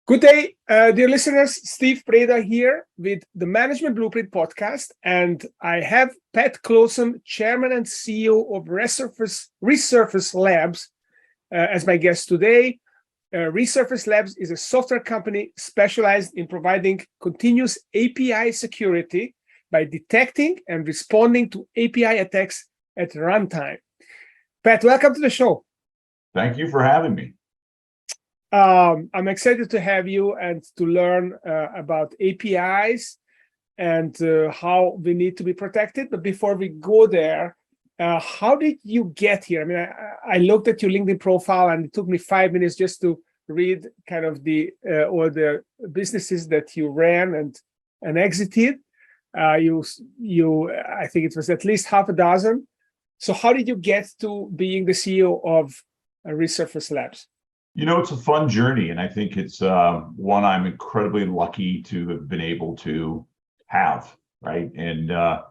Good day, dear listeners. Steve Preda here with the Management Blueprint podcast, and I have Pat Clawson, Chairman and CEO of Resurface Labs, as my guest today. Resurface Labs is a software company specialized in providing continuous API security by detecting and responding to API attacks at runtime. Pat, welcome to the show. Thank you for having me. I'm excited to have you and to learn about APIs and how we need to be protected. But before we go there, how did you get here? I mean, I looked at your LinkedIn profile and it took me 5 minutes just to read kind of all the businesses that you ran and exited. I think it was at least half a dozen. So how did you get to being the CEO of Resurface Labs? You know, it's a fun journey, and I think it's one I'm incredibly lucky to have been able to have, right? And I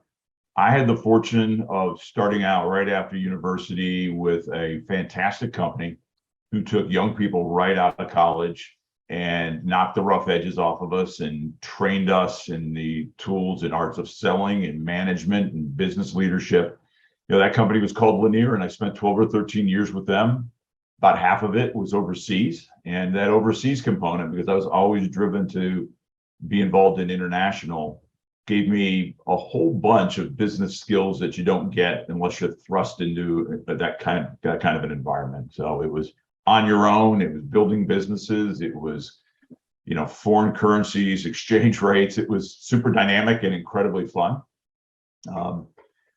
had the fortune of starting out right after university with a fantastic company who took young people right out of college and knocked the rough edges off of us and trained us in the tools and arts of selling and management and business leadership. You know, that company was called Lanier, and I spent 12 or 13 years with them. About half of it was overseas, and that overseas component, because I was always driven to be involved in international, gave me a whole bunch of business skills that you don't get unless you're thrust into that kind of an environment. So it was on your own, it was building businesses, it was, you know, foreign currencies, exchange rates. It was super dynamic and incredibly fun. But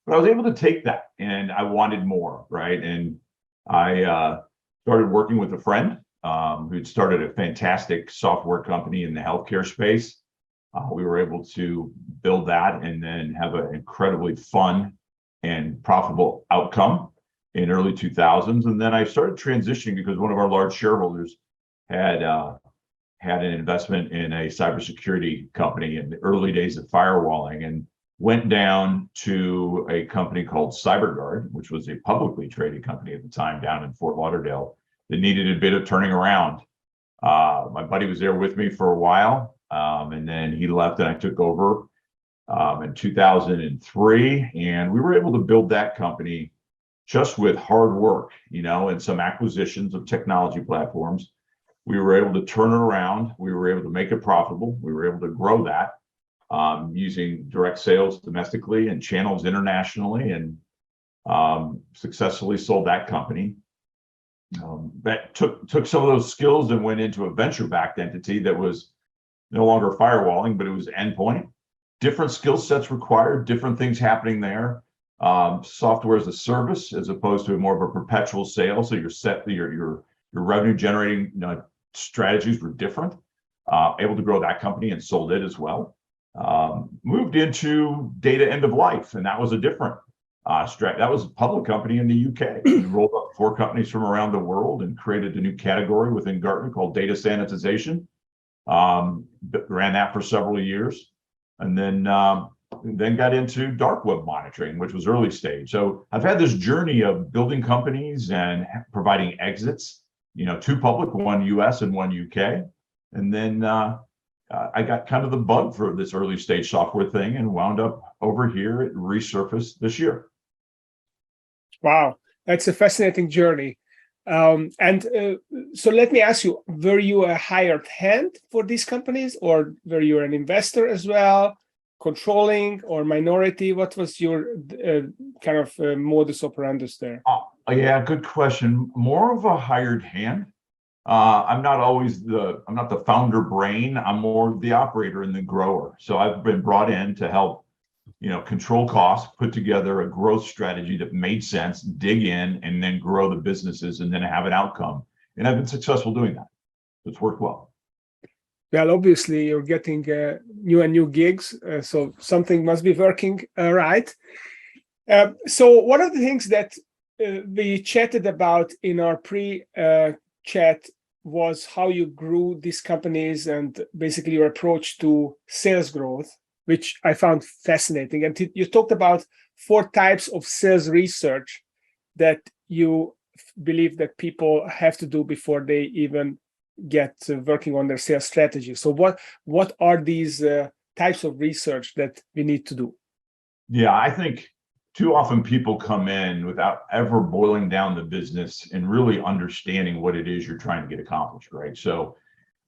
I was able to take that, and I wanted more, right? And I started working with a friend who'd started a fantastic software company in the healthcare space. We were able to build that and then have an incredibly fun and profitable outcome in early 2000s. And then I started transitioning because one of our large shareholders had an investment in a cybersecurity company in the early days of firewalling, and went down to a company called CyberGuard, which was a publicly traded company at the time down in Fort Lauderdale that needed a bit of turning around. My buddy was there with me for a while, and then he left and I took over in 2003. And we were able to build that company just with hard work, you know, and some acquisitions of technology platforms. We were able to turn it around. We were able to make it profitable. We were able to grow that. Using direct sales domestically and channels internationally, and successfully sold that company. That took some of those skills and went into a venture-backed entity that was no longer firewalling, but it was endpoint. Different skill sets required, different things happening there. Software as a service as opposed to more of a perpetual sale. So your revenue generating strategies were different. Able to grow that company and sold it as well. Moved into data end of life, and that was a different that was a public company in the UK. We rolled up 4 companies from around the world and created a new category within Gartner called data sanitization. Ran that for several years, and then got into dark web monitoring, which was early stage. So I've had this journey of building companies and providing exits, 2 public, 1 US and 1 UK, and then I got kind of the bug for this early stage software thing and wound up over here at Resurface this year. Wow, that's a fascinating journey. So let me ask you, were you a hired hand for these companies, or were you an investor as well, controlling or minority? What was your kind of modus operandi there? Yeah, good question. More of a hired hand. I'm not the founder brain. I'm more the operator and the grower. So I've been brought in to help, control costs, put together a growth strategy that made sense, dig in, and then grow the businesses and then have an outcome. And I've been successful doing that. It's worked well. Well, obviously you're getting new gigs, so something must be working right. So one of the things that we chatted about in our pre-chat was how you grew these companies and basically your approach to sales growth, which I found fascinating. And you talked about 4 types of sales research that you believe that people have to do before they even get working on their sales strategy. So what are these types of research that we need to do? Yeah, I think too often people come in without ever boiling down the business and really understanding what it is you're trying to get accomplished, right? So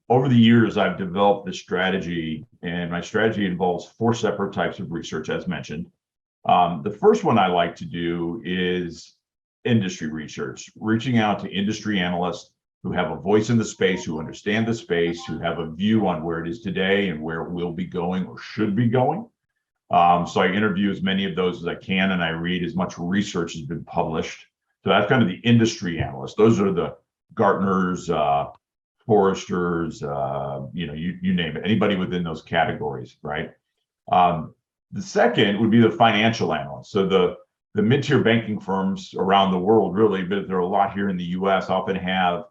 over the years, I've developed this strategy, and my strategy involves 4 separate types of research, as mentioned. The first one I like to do is industry research, reaching out to industry analysts who have a voice in the space, who understand the space, who have a view on where it is today and where it will be going or should be going. So I interview as many of those as I can, and I read as much research has been published. So that's kind of the industry analysts. Those are the Gartners, Foresters, you name it, anybody within those categories, right? The second would be the financial analysts. So the mid-tier banking firms around the world, really, but there are a lot here in the US, often have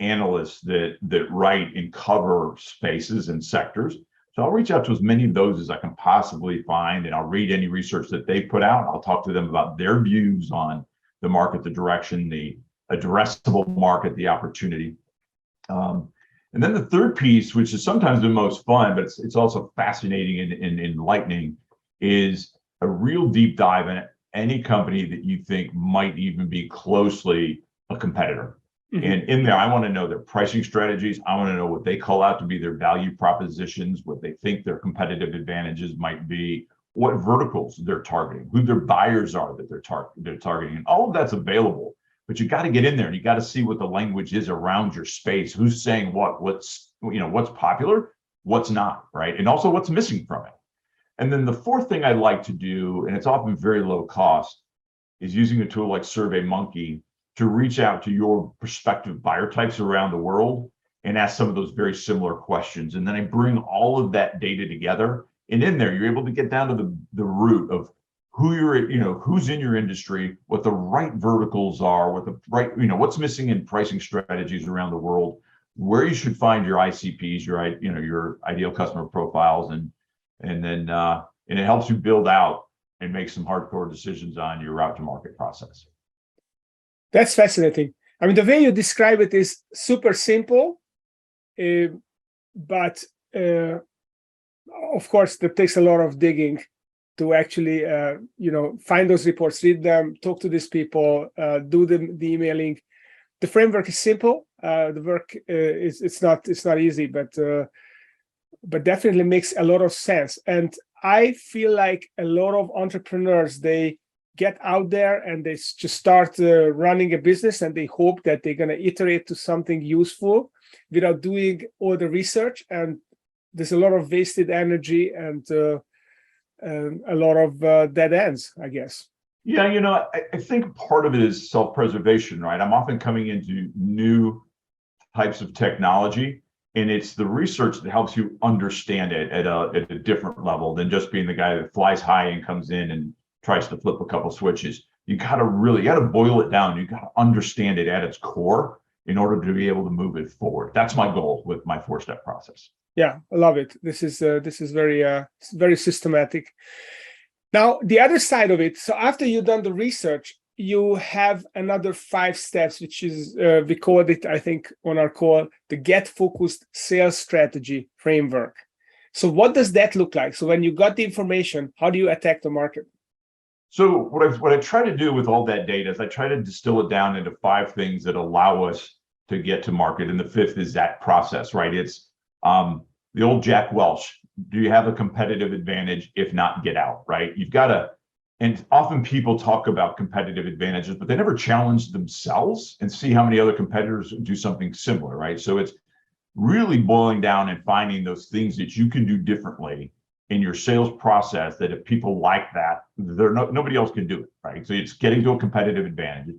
analysts that write and cover spaces and sectors. So I'll reach out to as many of those as I can possibly find, and I'll read any research that they put out. I'll talk to them about their views on the market, the direction, the addressable market, the opportunity. And then the third piece, which is sometimes the most fun, but it's also fascinating and enlightening, is a real deep dive in any company that you think might even be closely a competitor. Mm-hmm. And in there, I want to know their pricing strategies. I want to know what they call out to be their value propositions, what they think their competitive advantages might be, what verticals they're targeting, who their buyers are that they're targeting. And all of that's available, but you got to get in there and you got to see what the language is around your space, who's saying what's popular, what's not, right? And also what's missing from it. And then the fourth thing I like to do, and it's often very low cost, is using a tool like SurveyMonkey to reach out to your prospective buyer types around the world and ask some of those very similar questions. And then I bring all of that data together. And in there, you're able to get down to the root of who who's in your industry, what the right verticals are, what the right, what's missing in pricing strategies around the world, where you should find your ICPs, your ideal customer profiles, and then it helps you build out and make some hardcore decisions on your route to market process. That's fascinating. I mean, the way you describe it is super simple, but of course, that takes a lot of digging to actually, find those reports, read them, talk to these people, do the emailing. The framework is simple. The work it's not easy, but definitely makes a lot of sense. And I feel like a lot of entrepreneurs, they get out there and they just start running a business, and they hope that they're going to iterate to something useful without doing all the research. And there's a lot of wasted energy and a lot of dead ends, I guess. Yeah, I think part of it is self-preservation, right? I'm often coming into new types of technology, and it's the research that helps you understand it at a different level than just being the guy that flies high and comes in and tries to flip a couple switches. You got to boil it down. You got to understand it at its core in order to be able to move it forward. That's my goal with my 4-step process. Yeah, I love it. This is very systematic. Now, the other side of it. So after you've done the research, you have another 5 steps, which is we called it, I think, on our call, the Get Focused Sales Strategy Framework. So what does that look like? So when you got the information, how do you attack the market? So what I try to do with all that data is I try to distill it down into 5 things that allow us to get to market. And the 5th is that process, right? It's the old Jack Welch. Do you have a competitive advantage? If not, get out, right? You've got to, and often people talk about competitive advantages, but they never challenge themselves and see how many other competitors do something similar, right? So it's really boiling down and finding those things that you can do differently in your sales process, that if people like that, nobody else can do it, right? So it's getting to a competitive advantage.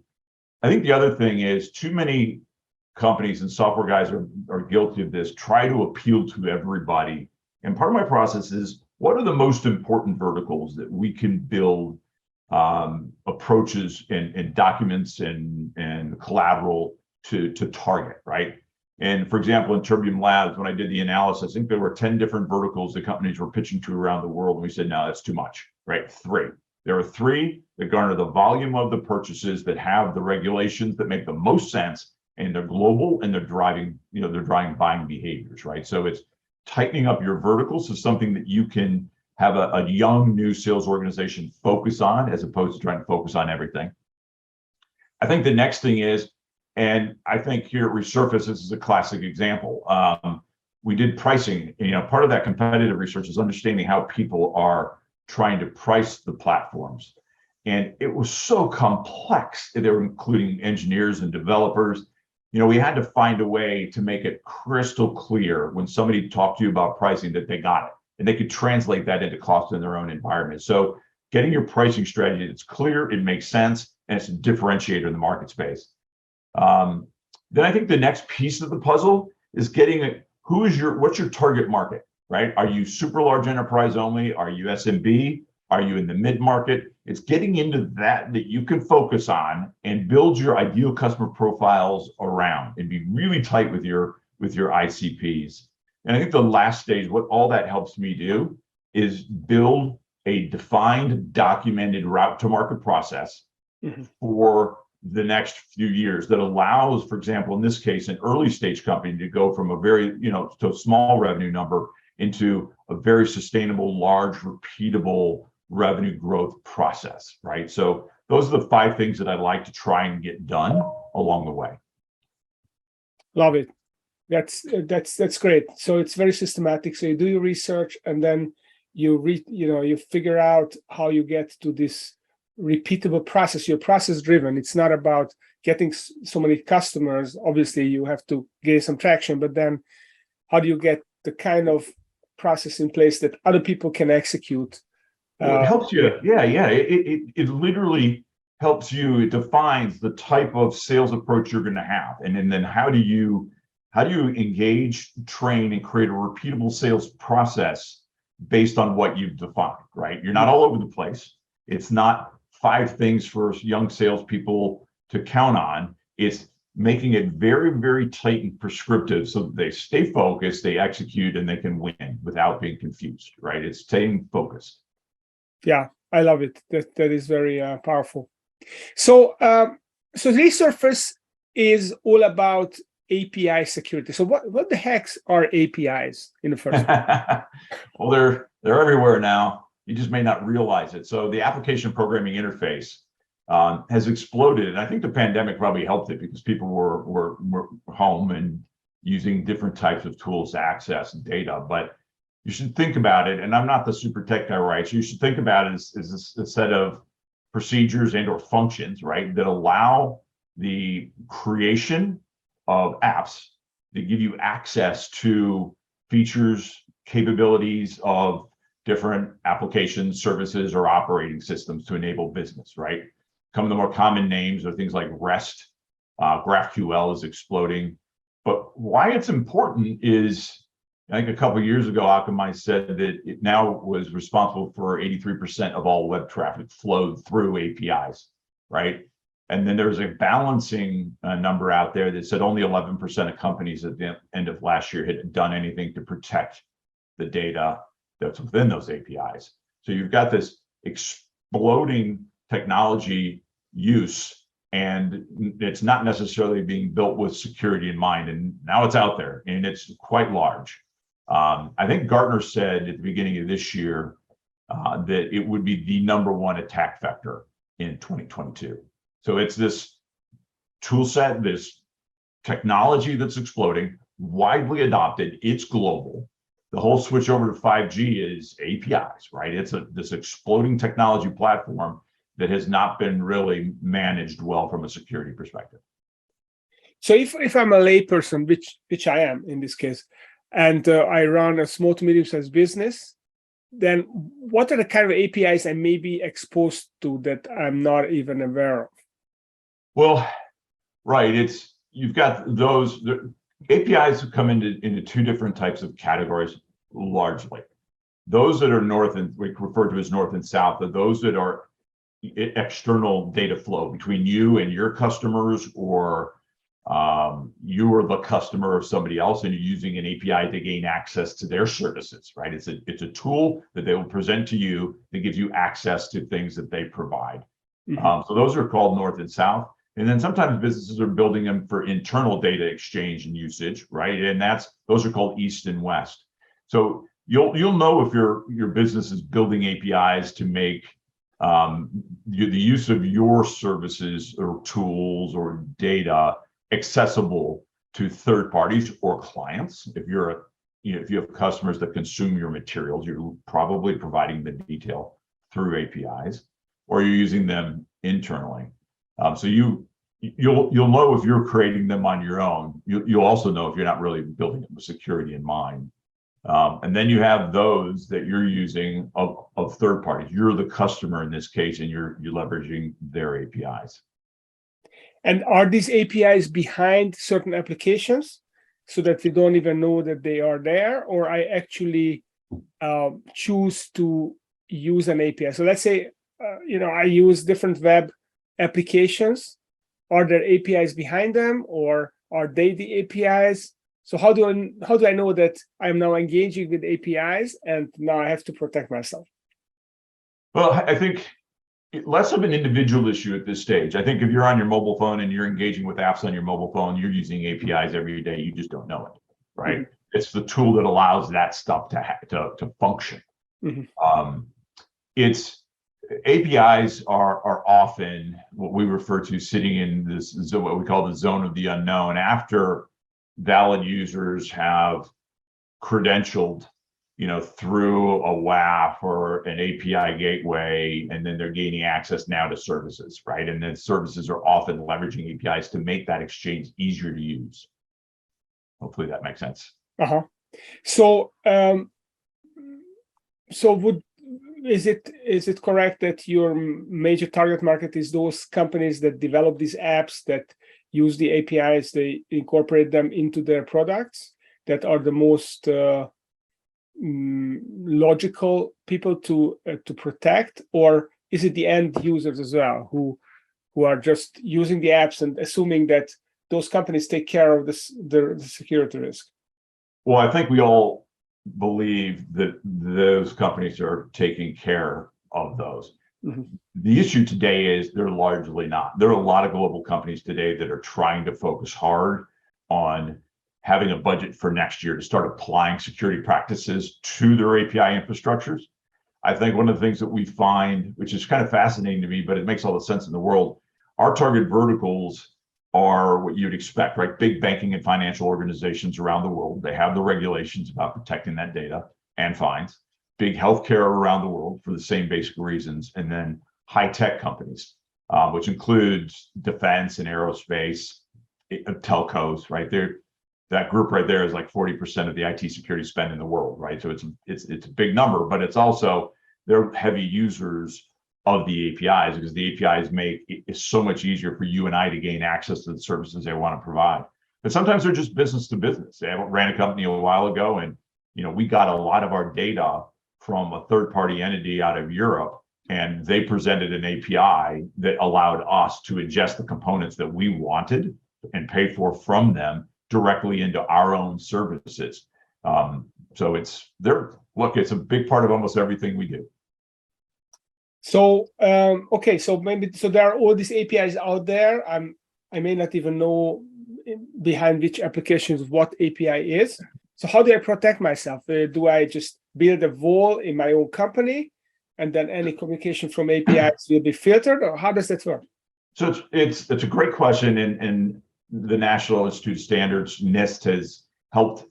I think the other thing is too many companies and software guys are guilty of this, try to appeal to everybody. And part of my process is, what are the most important verticals that we can build approaches and documents and collateral to target, right? And for example, in Resurface Labs, when I did the analysis, I think there were 10 different verticals that companies were pitching to around the world. And we said, no, that's too much, right? 3. There are 3 that garner the volume of the purchases, that have the regulations that make the most sense and they're global, and they're driving buying behaviors, right? So it's tightening up your verticals to something that you can have a young new sales organization focus on, as opposed to trying to focus on everything. I think the next thing is, and I think here at Resurface, this is a classic example. We did pricing. Part of that competitive research is understanding how people are trying to price the platforms. And it was so complex. They were including engineers and developers. We had to find a way to make it crystal clear when somebody talked to you about pricing that they got it, and they could translate that into cost in their own environment. So getting your pricing strategy that's clear, it makes sense, and it's a differentiator in the market space. Then I think the next piece of the puzzle is getting what's your target market, right? Are you super large enterprise only? Are you SMB? Are you in the mid-market? It's getting into that you can focus on and build your ideal customer profiles around, and be really tight with your ICPs. And I think the last stage, what all that helps me do is build a defined, documented route to market process for the next few years that allows, for example, in this case, an early stage company to go from a very, to a small revenue number into a very sustainable, large, repeatable revenue growth process, right? So those are the 5 things that I'd like to try and get done along the way. Love it. That's great. So it's very systematic. So you do your research, and then you figure out how you get to this repeatable process. You're process driven. It's not about getting so many customers. Obviously, you have to gain some traction, but then how do you get the kind of process in place that other people can execute? Well, it helps you. Yeah. It literally helps you. It defines the type of sales approach you're going to have, and then how do you engage, train, and create a repeatable sales process based on what you've defined, right? You're not all over the place. It's not 5 things for young salespeople to count on. It's making it very, very tight and prescriptive so that they stay focused, they execute, and they can win without being confused, right? It's staying focused. Yeah, I love it. That is very powerful. So Resurface is all about API security. So what the heck are APIs in the first place? Well, they're everywhere now. You just may not realize it. So the application programming interface has exploded, and I think the pandemic probably helped it because people were home and using different types of tools to access data. But you should think about it, and I'm not the super tech guy, right? So you should think about it as a set of procedures and or functions, right, that allow the creation of apps that give you access to features, capabilities of different applications, services, or operating systems to enable business, right? Some of the more common names are things like REST, GraphQL is exploding. But why it's important is, I think a couple of years ago, Akamai said that it now was responsible for 83% of all web traffic flowed through APIs, right? And then there's a balancing number out there that said only 11% of companies at the end of last year had done anything to protect the data that's within those APIs. So you've got this exploding technology use, and it's not necessarily being built with security in mind. And now it's out there, and it's quite large. I think Gartner said at the beginning of this year that it would be the #1 attack vector in 2022. So it's this tool set, this technology that's exploding, widely adopted, it's global. The whole switch over to 5G is APIs, right? It's this exploding technology platform that has not been really managed well from a security perspective. So if I'm a layperson, which I am in this case, and I run a small to medium-sized business, then what are the kind of APIs I may be exposed to that I'm not even aware of? Well, right. You've got those. The APIs have come into 2 different types of categories, largely. Those that are north, and we refer to as north and south, are those that are external data flow between you and your customers, or you are the customer of somebody else and you're using an API to gain access to their services, right? It's a tool that they will present to you that gives you access to things that they provide. So those are called north and south. And then sometimes businesses are building them for internal data exchange and usage, right? And those are called East and West. So you'll know if your business is building APIs to make the use of your services or tools or data accessible to third parties or clients. If you have customers that consume your materials, you're probably providing the detail through APIs, or you're using them internally. So you'll know if you're creating them on your own. You'll also know if you're not really building them with security in mind. And then you have those that you're using of third parties. You're the customer in this case, and you're leveraging their APIs. And are these APIs behind certain applications so that we don't even know that they are there, or I actually choose to use an API? So let's say, I use different web applications. Are there APIs behind them, or are they the APIs? So how do I know that I'm now engaging with APIs and now I have to protect myself? Well, I think less of an individual issue at this stage. I think if you're on your mobile phone and you're engaging with apps on your mobile phone, you're using APIs every day. You just don't know it, right? Mm-hmm. It's the tool that allows that stuff to function. Mm-hmm. It's APIs are often what we refer to sitting in this, what we call the zone of the unknown, after valid users have credentialed, through a WAF or an API gateway, and then they're gaining access now to services, right? And then services are often leveraging APIs to make that exchange easier to use. Hopefully that makes sense. So, is it correct that your major target market is those companies that develop these apps that use the APIs, they incorporate them into their products, that are the most logical people to protect? Or is it the end users as well who are just using the apps and assuming that those companies take care of the security risk? Well, I think we all believe that those companies are taking care of those. Mm-hmm. The issue today is they're largely not. There are a lot of global companies today that are trying to focus hard on having a budget for next year to start applying security practices to their API infrastructures. I think one of the things that we find, which is kind of fascinating to me, but it makes all the sense in the world, our target verticals are what you'd expect, right? Big banking and financial organizations around the world. They have the regulations about protecting that data and fines. Big healthcare around the world for the same basic reasons. And then high-tech companies, which includes defense and aerospace, telcos, right? That group right there is like 40% of the IT security spend in the world, right? So it's a big number, but it's also, they're heavy users of the APIs, because the APIs make it so much easier for you and I to gain access to the services they want to provide. But sometimes they're just business to business. I ran a company a while ago, and we got a lot of our data from a third-party entity out of Europe, and they presented an API that allowed us to ingest the components that we wanted and pay for from them directly into our own services. So it's a big part of almost everything we do. So, so there are all these APIs out there. I may not even know behind which applications what API is. So how do I protect myself? Do I just build a wall in my own company, and then any communication from APIs will be filtered, or how does that work? So it's a great question, and the National Institute of Standards, NIST, has helped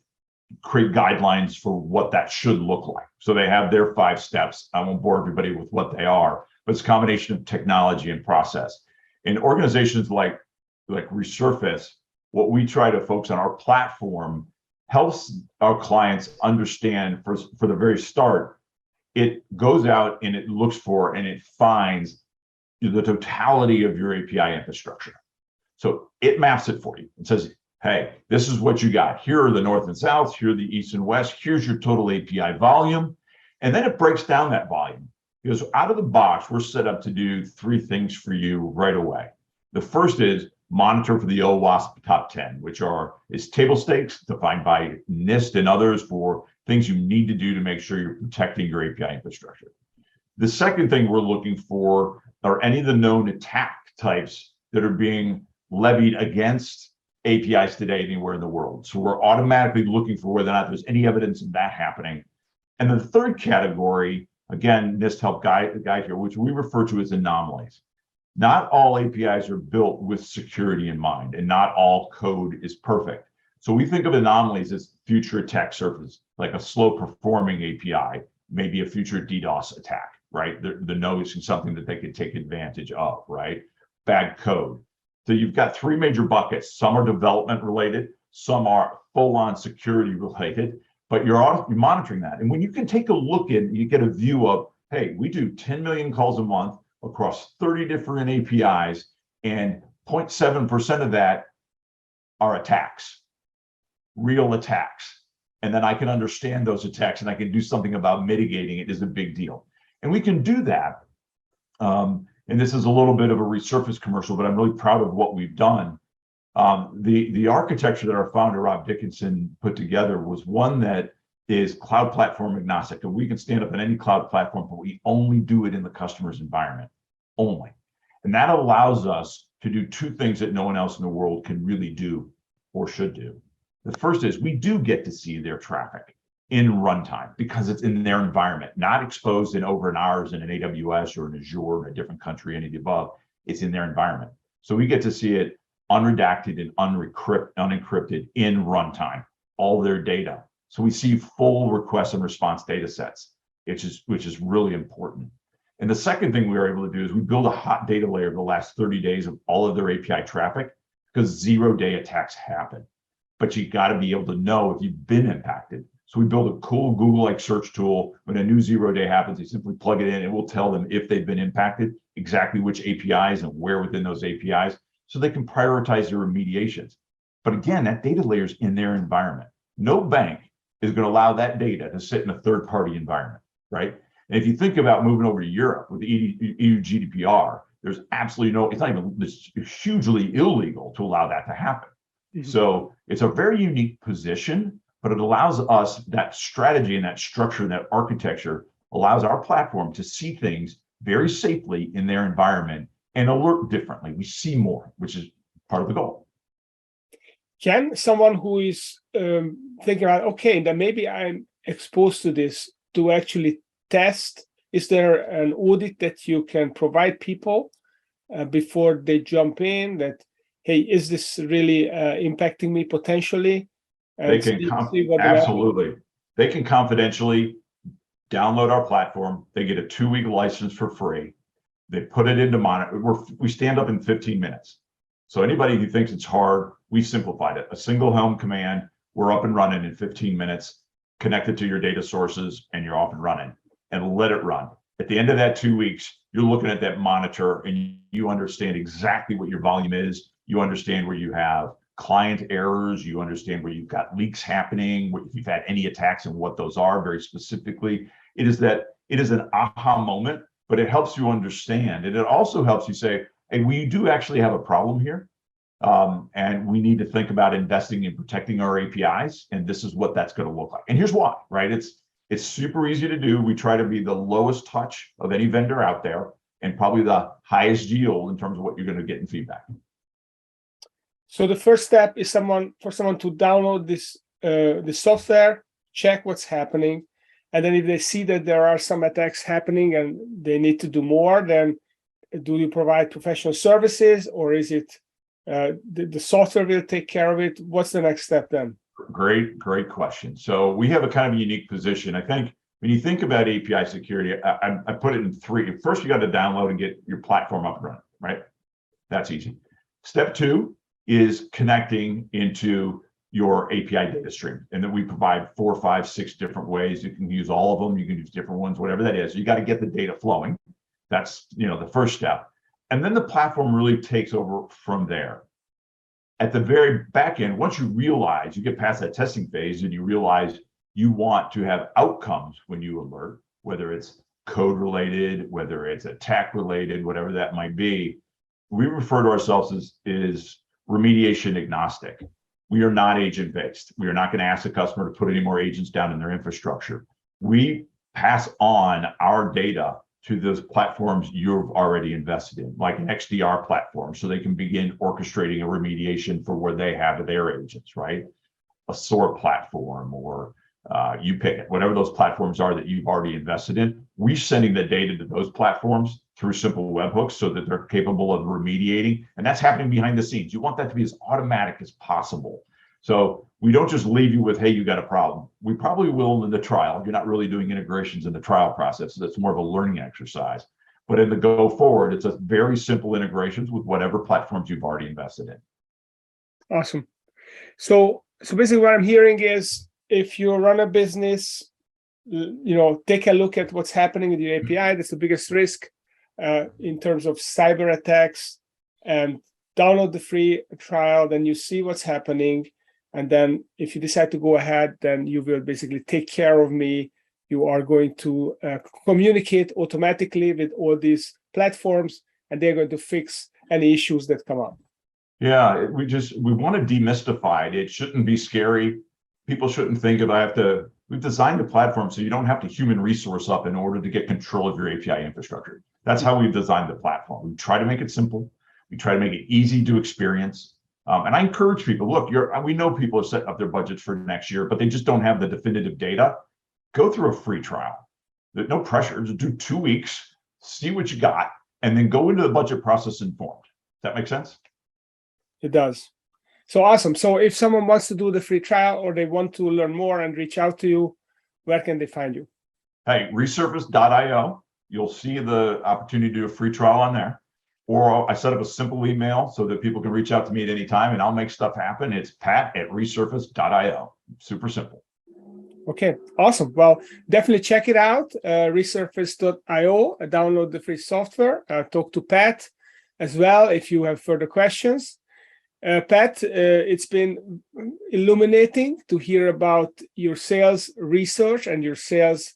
create guidelines for what that should look like. So they have their 5 steps. I won't bore everybody with what they are, but it's a combination of technology and process. In organizations like Resurface, what we try to focus on, our platform helps our clients understand for the very start, it goes out and it looks for and it finds the totality of your API infrastructure. So it maps it for you. It says, hey, this is what you got. Here are the north and south, here are the east and west, here's your total API volume. And then it breaks down that volume. Because out of the box, we're set up to do 3 things for you right away. The first is monitor for the OWASP top 10, which is table stakes defined by NIST and others for things you need to do to make sure you're protecting your API infrastructure. The second thing we're looking for are any of the known attack types that are being levied against APIs today anywhere in the world. So we're automatically looking for whether or not there's any evidence of that happening. And the third category, again, NIST help guide here, which we refer to as anomalies. Not all APIs are built with security in mind, and not all code is perfect. So we think of anomalies as future attack surface, like a slow performing API, maybe a future DDoS attack, right? They're noticing something that they could take advantage of, right? Bad code. So you've got three major buckets. Some are development related, some are full-on security related, but you're monitoring that. And when you can take a look at, you get a view of, hey, we do 10 million calls a month across 30 different APIs, and 0.7% of that are attacks, real attacks. And then I can understand those attacks and I can do something about mitigating it is a big deal. And we can do that. And this is a little bit of a Resurface commercial, but I'm really proud of what we've done. The architecture that our founder, Rob Dickinson, put together was one that is cloud platform agnostic. And we can stand up in any cloud platform, but we only do it in the customer's environment, only. And that allows us to do two things that no one else in the world can really do or should do. The first is we do get to see their traffic in runtime because it's in their environment, not exposed in over an hours in an AWS or an Azure in a different country, any of the above. It's in their environment. So we get to see it unredacted and unencrypted in runtime, all their data. So we see full request and response data sets, which is really important. And the second thing we were able to do is we build a hot data layer the last 30 days of all of their API traffic, because 0-day attacks happen. But you got to be able to know if you've been impacted. So we build a cool Google-like search tool. When a new 0-day happens, you simply plug it in. It will tell them if they've been impacted, exactly which APIs and where within those APIs, so they can prioritize their remediations. But again, that data layer is in their environment. No bank is going to allow that data to sit in a third-party environment, right? And if you think about moving over to Europe with the EU GDPR, there's absolutely no, it's not even, it's hugely illegal to allow that to happen. Mm-hmm. So it's a very unique position, but it allows us, that strategy and that structure and that architecture allows our platform to see things very safely in their environment and alert differently. We see more, which is part of the goal. Can someone who is thinking about, okay, then maybe I'm exposed to this, to actually test? Is there an audit that you can provide people before they jump in, that, hey, is this really impacting me potentially? They can absolutely. They can confidentially download our platform. They get a 2-week license for free. They put it into monitor. We stand up in 15 minutes. So anybody who thinks it's hard, we've simplified it. A single helm command, we're up and running in 15 minutes, connected to your data sources, and you're off and running, and let it run. At the end of that 2 weeks, you're looking at that monitor and you understand exactly what your volume is. You understand where you have client errors. You understand where you've got leaks happening, if you've had any attacks and what those are very specifically. It is an aha moment, but it helps you understand. And it also helps you say, hey, we do actually have a problem here. And we need to think about investing in protecting our APIs. And this is what that's going to look like. And here's why, right? It's super easy to do. We try to be the lowest touch of any vendor out there and probably the highest yield in terms of what you're going to get in feedback. So the first step is for someone to download this software, check what's happening, and then if they see that there are some attacks happening and they need to do more, then do you provide professional services, or is it the software will take care of it? What's the next step then? Great question. So we have a kind of unique position. I think when you think about API security, I put it in 3. First, you got to download and get your platform up and running, right? That's easy. Step 2 is connecting into your API data stream. And then we provide 4, 5, 6 different ways. You can use all of them. You can use different ones, whatever that is. You got to get the data flowing. That's, the first step. And then the platform really takes over from there. At the very back end, once you realize, you get past that testing phase and you realize you want to have outcomes when you alert, whether it's code related, whether it's attack related, whatever that might be, we refer to ourselves as remediation agnostic. We are not agent based. We are not going to ask the customer to put any more agents down in their infrastructure. We pass on our data to those platforms you've already invested in, like an XDR platform, so they can begin orchestrating a remediation for where they have their agents, right? A SOAR platform, or you pick it, whatever those platforms are that you've already invested in. We're sending the data to those platforms through simple webhooks so that they're capable of remediating. And that's happening behind the scenes. You want that to be as automatic as possible. So we don't just leave you with, hey, you got a problem. We probably will in the trial. You're not really doing integrations in the trial process. That's more of a learning exercise. But in the go forward, it's a very simple integrations with whatever platforms you've already invested in. Awesome. So basically what I'm hearing is, if you run a business, take a look at what's happening with your API. That's the biggest risk in terms of cyber attacks, and download the free trial. Then you see what's happening. And then if you decide to go ahead, then you will basically take care of me. You are going to communicate automatically with all these platforms, and they're going to fix any issues that come up. Yeah, we want to demystify it. It shouldn't be scary. People shouldn't think we've designed the platform so you don't have to human resource up in order to get control of your API infrastructure. That's how we've designed the platform. We try to make it simple. We try to make it easy to experience. And I encourage people, look, we know people have set up their budgets for next year, but they just don't have the definitive data. Go through a free trial. There's no pressure. Just do 2 weeks, see what you got, and then go into the budget process informed. Does that make sense? It does. So awesome. So if someone wants to do the free trial, or they want to learn more and reach out to you, where can they find you? Hey, resurface.io. You'll see the opportunity to do a free trial on there. Or I set up a simple email so that people can reach out to me at any time, and I'll make stuff happen. It's pat@resurface.io. Super simple. Okay, awesome. Well, definitely check it out, resurface.io. Download the free software. Talk to Pat as well if you have further questions. Pat, it's been illuminating to hear about your sales research and your sales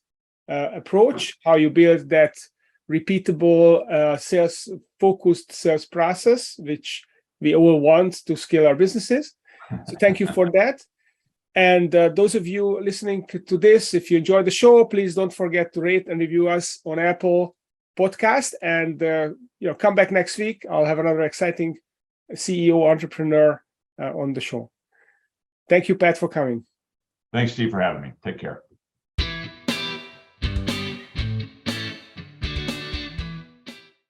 approach, how you build that repeatable, sales-focused sales process, which we all want to scale our businesses. So thank you for that. And those of you listening to this, if you enjoyed the show, please don't forget to rate and review us on Apple Podcast. And come back next week. I'll have another exciting CEO entrepreneur on the show. Thank you, Pat, for coming. Thanks, Steve, for having me. Take care.